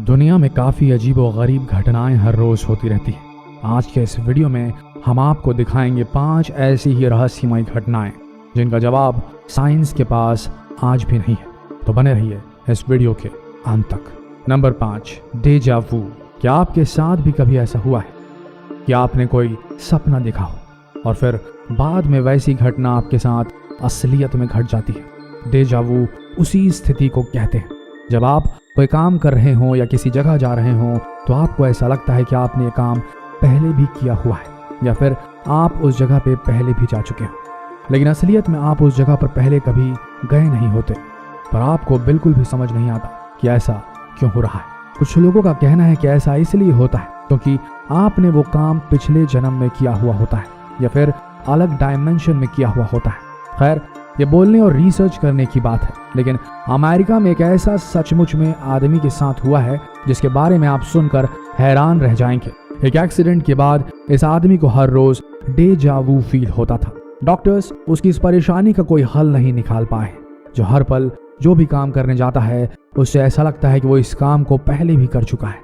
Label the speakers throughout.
Speaker 1: दुनिया में काफ़ी अजीब व गरीब घटनाएं हर रोज़ होती रहती हैं। आज के इस वीडियो में हम आपको दिखाएंगे 5 ऐसी ही रहस्यमय घटनाएं जिनका जवाब साइंस के पास आज भी नहीं है। तो बने रहिए इस वीडियो के अंत तक। नंबर 5, डेजा वू। क्या आपके साथ भी कभी ऐसा हुआ है कि आपने कोई सपना देखा हो और फिर बाद में वैसी घटना आपके साथ असलियत में घट जाती है? डेजा वू उसी स्थिति को कहते हैं जब आप कोई काम कर रहे हों या किसी जगह जा रहे हों तो आपको ऐसा लगता है कि आपने ये काम पहले भी किया हुआ है या फिर आप उस जगह पे पहले भी जा चुके हो, लेकिन असलियत में आप उस जगह पर पहले कभी गए नहीं होते। पर आपको बिल्कुल भी समझ नहीं आता कि ऐसा क्यों हो रहा है। कुछ लोगों का कहना है कि ऐसा इसलिए होता है क्योंकि आपने वो काम पिछले जन्म में किया हुआ होता है या फिर अलग डायमेंशन में किया हुआ होता है। खैर, ये बोलने और रिसर्च करने की बात है, लेकिन अमेरिका में एक ऐसा सचमुच में आदमी के साथ हुआ है जिसके बारे में आप सुनकर हैरान रह जाएंगे। एक एक्सीडेंट के बाद इस आदमी को हर रोज डेजा वू फील होता था। डॉक्टर्स उसकी इस परेशानी का कोई हल नहीं निकाल पाए। जो हर पल जो भी काम करने जाता है उससे ऐसा लगता है कि वो इस काम को पहले भी कर चुका है,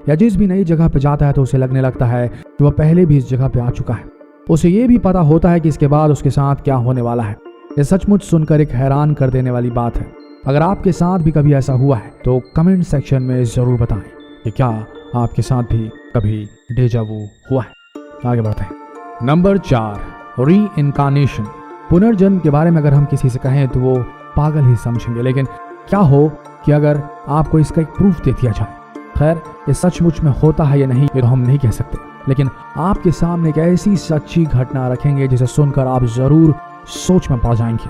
Speaker 1: या जिस भी नई जगह पे जाता है तो उसे लगने लगता है कि वह पहले भी इस जगह पे आ चुका है। उसे ये भी पता होता है कि इसके बाद उसके साथ क्या होने वाला है। ये सचमुच सुनकर एक हैरान कर देने वाली बात है। अगर आपके साथ भी कभी ऐसा हुआ है तो कमेंट सेक्शन में ज़रूर बताएं कि क्या आपके साथ भी कभी डेजा वू हुआ है। आगे बढ़ते हैं। नंबर 4, री-इनकार्नेशन। पुनर्जन्म के बारे में अगर हम किसी से कहें तो वो पागल ही समझेंगे, लेकिन क्या हो कि अगर आपको इसका एक प्रूफ दे दिया जाए। खैर, ये सचमुच में होता है या नहीं ये तो हम नहीं कह सकते, लेकिन आपके सामने एक ऐसी सच्ची घटना रखेंगे जिसे सुनकर आप जरूर सोच में पड़ जाएंगे।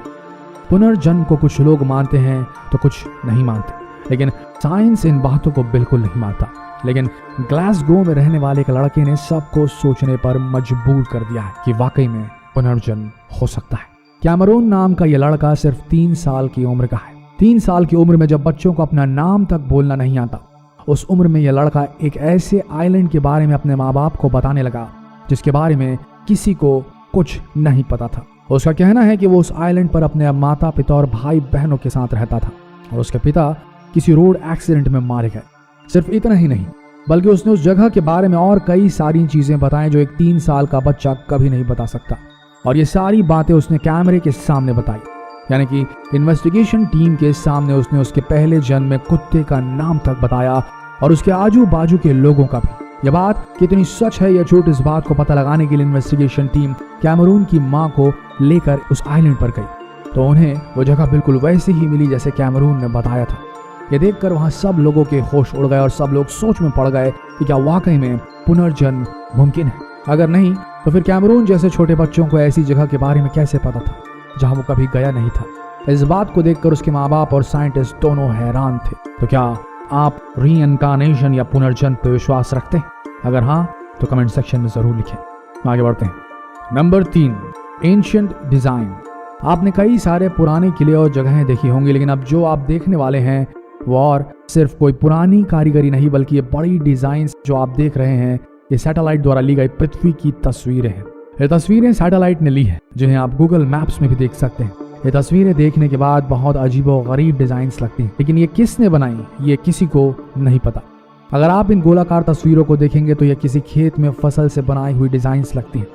Speaker 1: पुनर्जन्म को कुछ लोग मानते हैं तो कुछ नहीं मानते, लेकिन साइंस इन बातों को बिल्कुल नहीं मानता। लेकिन ग्लासगो में रहने वाले एक लड़के ने सबको सोचने पर मजबूर कर दिया है कि वाकई में पुनर्जन्म हो सकता है। कैमरून नाम का यह लड़का सिर्फ 3 साल की उम्र का है। 3 साल की उम्र में जब बच्चों को अपना नाम तक बोलना नहीं आता, उस उम्र में यह लड़का एक ऐसे आइलैंड के बारे में अपने माँ बाप को बताने लगा जिसके बारे में किसी को कुछ नहीं पता था। उसका कहना है कि वो उस आइलैंड पर अपने माता पिता और भाई बहनों के साथ रहता था और उसके पिता किसी रोड एक्सीडेंट में मारे गए। सिर्फ इतना ही नहीं, बल्कि उसने उस जगह के बारे में और कई सारी चीजें बताएं जो एक 3 साल का बच्चा कभी नहीं बता सकता। और ये सारी बातें उसने कैमरे के सामने बताई, यानी कि इन्वेस्टिगेशन टीम के सामने उसने उसके पहले जन्म में कुत्ते का नाम तक बताया और उसके आजू बाजू के लोगों का भी। यह बात कितनी सच है या झूठ, इस बात को पता लगाने के लिए इन्वेस्टिगेशन टीम कैमरून की मां को लेकर उस आइलैंड पर गई तो उन्हें वो जगह बिल्कुल वैसे ही मिली जैसे कैमरून ने बताया था। ये देखकर वहां सब लोगों के होश उड़ गए और सब लोग सोच में पड़ गए कि क्या वाकई में पुनर्जन्म मुमकिन है। अगर नहीं तो फिर कैमरून जैसे छोटे बच्चों को ऐसी जगह के बारे में कैसे पता था जहां वो कभी गया नहीं था। इस बात को देखकर उसके माँ बाप और साइंटिस्ट दोनों हैरान थे। तो क्या आप री-इनकार्नेशन या पुनर्जन्म पर विश्वास रखते हैं? अगर हाँ तो कमेंट सेक्शन में जरूर लिखें। आगे बढ़ते हैं। Number 3, ancient design. आपने कई सारे पुराने किले और जगहें देखी होंगी, लेकिन अब जो आप देखने वाले हैं वो और सिर्फ कोई पुरानी कारीगरी नहीं बल्कि ये बड़ी डिजाइन जो आप देख रहे हैं ये सैटेलाइट द्वारा ली गई पृथ्वी की तस्वीरें हैं। ये तस्वीरें सैटेलाइट ने ली हैं जिन्हें आप गूगल मैप्स में भी देख सकते हैं। ये तस्वीरें देखने के बाद बहुत अजीबोगरीब डिजाइन्स लगती हैं, लेकिन ये किसने बनाई ये किसी को नहीं पता। अगर आप इन गोलाकार तस्वीरों को देखेंगे तो ये किसी खेत में फसल से बनाई हुई डिजाइन्स लगती हैं।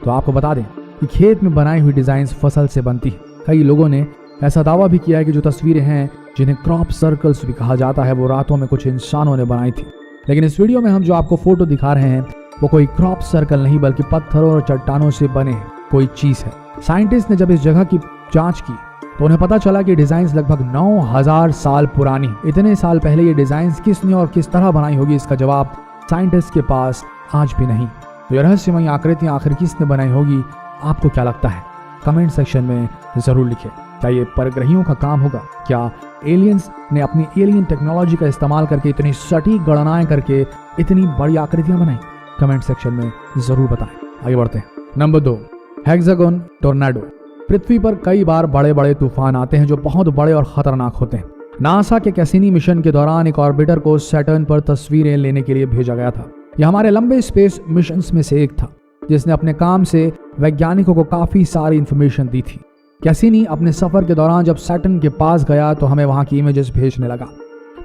Speaker 1: तो आपको बता दें कि खेत में बनाई हुई डिजाइन्स फसल से बनती है। कई लोगों ने ऐसा दावा भी किया है कि जो तस्वीरें हैं जिन्हें क्रॉप सर्कल्स भी कहा जाता है वो रातों में कुछ इंसानों ने बनाई थी। लेकिन इस वीडियो में हम जो आपको फोटो दिखा रहे हैं वो कोई क्रॉप सर्कल नहीं बल्कि पत्थरों और चट्टानों से बने कोई चीज है। साइंटिस्ट ने जब इस जगह की जांच की तो उन्हें पता चला कि डिजाइन्स लगभग 9000 साल पुरानी। इतने साल पहले ये डिजाइन्स किसने और किस तरह बनाई होगी इसका जवाब साइंटिस्ट के पास आज भी नहीं। तो ये रहस्यमयी आकृतियां आखिर किसने बनाई होगी, आपको क्या लगता है? कमेंट सेक्शन में जरूर लिखें। क्या ये परग्रहियों का काम होगा? क्या एलियंस ने अपनी एलियन टेक्नोलॉजी का इस्तेमाल करके इतनी सटीक गणनाएं करके इतनी बड़ी आकृतियां बनाई? कमेंट सेक्शन में जरूर बताएं। आगे बढ़ते हैं। Number 2, hexagon tornado. पृथ्वी पर कई बार बड़े बड़े तूफान आते हैं जो बहुत बड़े और खतरनाक होते हैं। नासा के कैसिनी मिशन के दौरान एक ऑर्बिटर को सैटर्न पर तस्वीरें लेने के लिए भेजा गया था। यह हमारे लंबे स्पेस मिशंस में से एक था जिसने अपने काम से वैज्ञानिकों को काफी सारी इंफॉर्मेशन दी थी। कैसिनी अपने सफर के दौरान जब सैटर्न के पास गया तो हमें वहां की इमेजेस भेजने लगा।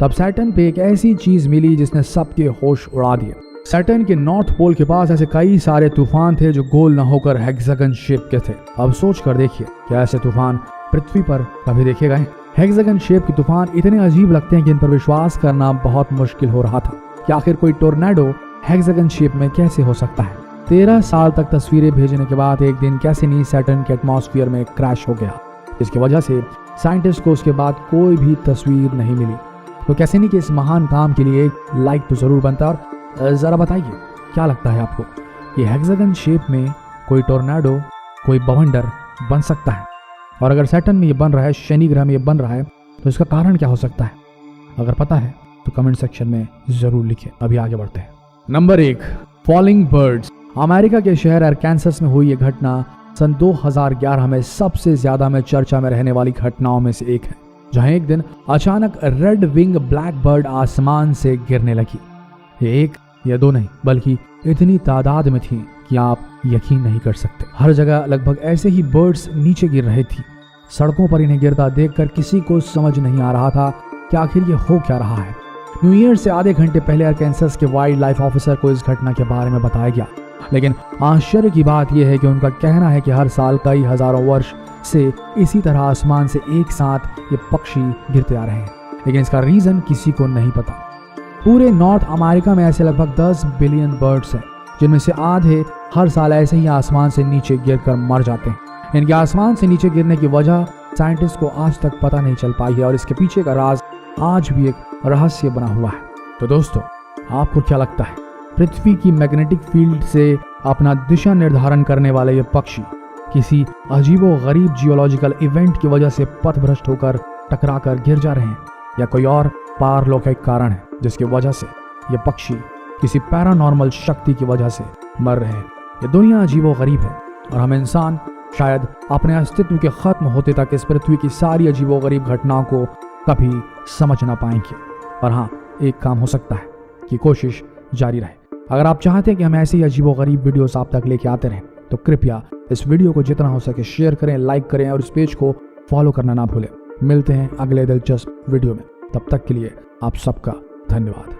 Speaker 1: तब सैटर्न पे एक ऐसी चीज मिली जिसने सबके होश उड़ा दिए। सैटर्न के नॉर्थ पोल के पास ऐसे कई सारे तूफान थे जो गोल न होकर हेक्सागन शेप के थे। अब सोच कर देखिए क्या ऐसे तूफान पृथ्वी पर कभी देखे गए? हेक्सागन शेप के तूफान इतने अजीब लगते हैं कि इन पर विश्वास करना बहुत मुश्किल हो रहा था कि आखिर कोई टोर्नेडो हेक्सागन शेप में कैसे हो सकता है। 13 साल तक तस्वीरें भेजने के बाद एक दिन कैसिनी सैटर्न के एटमॉस्फेयर में क्रैश हो गया, जिसकी वजह से साइंटिस्ट को उसके बाद कोई भी तस्वीर नहीं मिली। तो कैसिनी के इस महान काम के लिए एक लाइक तो जरूर बनता है। और जरा बताइए क्या लगता है आपको कि हेक्सागन शेप में कोई टोर्नेडो, कोई बवंडर बन सकता है? और अगर सैटर्न में ये बन रहा है, शनि ग्रह में ये बन रहा है, तो इसका कारण क्या हो सकता है? अगर पता है तो कमेंट सेक्शन में जरूर लिखें। अभी आगे बढ़ते हैं। Number 1, falling birds. अमेरिका के शहर अरकानसास में हुई ये घटना सन 2011 में सबसे ज्यादा में चर्चा में रहने वाली घटनाओं में से एक है, जहां एक दिन अचानक रेड विंग ब्लैक बर्ड आसमान से गिरने लगी। ये एक या दो नहीं बल्कि इतनी तादाद में थी कि आप यकीन नहीं कर सकते। हर जगह लगभग ऐसे ही बर्ड्स नीचे गिर रहे थी। सड़कों पर इन्हें गिरता देखकर किसी को समझ नहीं आ रहा था कि आखिर ये हो क्या रहा है। न्यू ईयर से आधे घंटे पहले अरकानसास के वाइल्ड लाइफ ऑफिसर को इस घटना के बारे में बताया गया, लेकिन आश्चर्य की बात यह है कि उनका कहना है कि हर साल कई हजारों वर्ष से इसी तरह आसमान से एक साथ ये पक्षी गिरते आ रहे हैं, लेकिन इसका रीजन किसी को नहीं पता। पूरे नॉर्थ अमेरिका में ऐसे लगभग 10 बिलियन बर्ड्स हैं, जिनमें से आधे हर साल ऐसे ही आसमान से नीचे गिरकर मर जाते हैं। इनके आसमान से नीचे गिरने की वजह साइंटिस्ट को आज तक पता नहीं चल पाई है और इसके पीछे का राज आज भी एक रहस्य बना हुआ है। तो दोस्तों, आपको क्या लगता है, पृथ्वी की मैग्नेटिक फील्ड से अपना दिशा निर्धारण करने वाले ये पक्षी किसी अजीबो गरीब जियोलॉजिकल इवेंट की वजह से पथभ्रष्ट होकर टकराकर गिर जा रहे हैं, या कोई और पारलौकिक कारण है जिसकी वजह से ये पक्षी किसी पैरानॉर्मल शक्ति की वजह से मर रहे हैं? ये दुनिया अजीबो गरीब है और हम इंसान शायद अपने अस्तित्व के खत्म होते तक इस पृथ्वी की सारी अजीबो गरीब घटनाओं को कभी समझ ना पाएंगे। पर हाँ, एक काम हो सकता है कि कोशिश जारी रहे। अगर आप चाहते हैं कि हम ऐसे ही अजीबो गरीब वीडियोस आप तक लेके आते रहें, तो कृपया इस वीडियो को जितना हो सके शेयर करें, लाइक करें और इस पेज को फॉलो करना ना भूलें। मिलते हैं अगले दिलचस्प वीडियो में, तब तक के लिए आप सबका धन्यवाद।